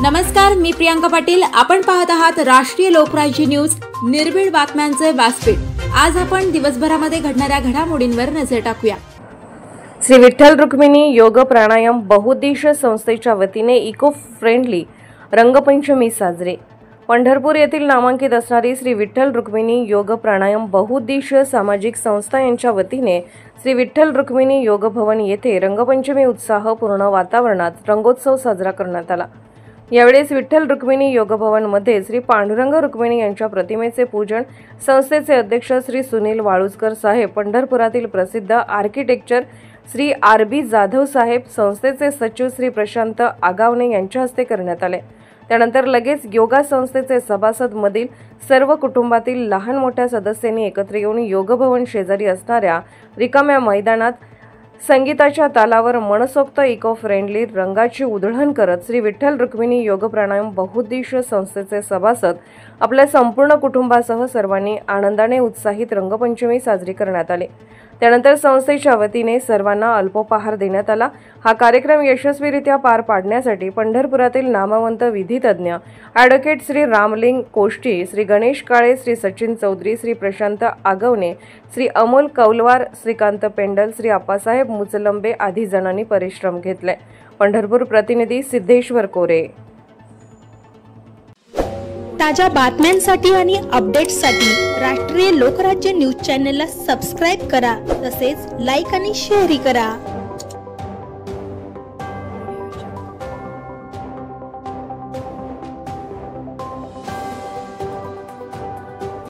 नमस्कार, मी प्रियांका पाटील। आपण पाहत आहात राष्ट्रीय लोकराज्य न्यूज, निर्भीड बातम्यांचे व्यासपीठ। आज आपण दिवसभरामध्ये घडणाऱ्या घडामोडींवर नजर टाकूया। श्री विठ्ठल रुक्मिणी योग प्राणायाम बहुउद्देशीय संस्थेच्या वतीने इको फ्रेंडली रंगपंचमी साजरे। पंढरपूर येथील नामांकित असणारी श्री विठ्ठल रुक्मिणी योग प्राणायाम बहुउद्देशीय सामाजिक संस्था यांच्या वतीने श्री विठ्ठल रुक्मिणी योग भवन येथे रंगपंचमी उत्साहपूर्ण वातावरणात रंगोत्सव साजरा करण्यात आला। यावेळेस विठ्ठल रुक्मिणी योग भवन मध्ये श्री पांडुरंग रुक्मिणी यांच्या प्रतिमेचे पूजन, संस्थेचे अध्यक्ष श्री सुनील वाळुजकर साहेब, पंढरपुरातील प्रसिद्ध आर्किटेक्चर श्री आर.बी. जाधव साहेब, संस्थेचे सचिव श्री प्रशांत आगावणे यांच्या हस्ते करण्यात आले। त्यानंतर लगेच योगा संस्थेचे सभासद मधील सर्व कुटुंबातील लहान मोठ्या सदस्यांनी एकत्र येऊन योग भवन शेजारी असणाऱ्या रिकाम्या मैदानात संगीताच्या तालावर मनसोक्त इको फ्रेंडली रंगाची उधळण करत श्री विठ्ठल रुक्मिणी योग प्राणायाम बहुउद्देशीय संस्थेचे सभासद आपल्या संपूर्ण कुटुंबासह सर्वांनी आनंदाने उत्साहित रंगपंचमी साजरी करण्यात आली। त्यानंतर संस्थेच्या वतीने सर्वांना अल्पोपहार देण्यात आला। हा कार्यक्रम यशस्वीरित्या पार पाडण्यासाठी पंढरपुरातील नामवंत विधितज्ञ ॲडव्होकेट श्री रामलिंग कोष्टी, श्री गणेश काळे, श्री सचिन चौधरी, श्री प्रशांत आगवणे, श्री अमोल कौलवार, श्रीकांत पेंडल, श्री आप्पासाहेब मुचलंबे आदी जणांनी परिश्रम घेतले। पंढरपूर प्रतिनिधी सिद्धेश्वर कोरे। ताज्या बातम्यांसाठी आणि अपडेट्ससाठी राष्ट्रीय लोकराज्य न्यूज चॅनलला सबस्क्राइब करा, तसेच लाईक आणि शेअर करा।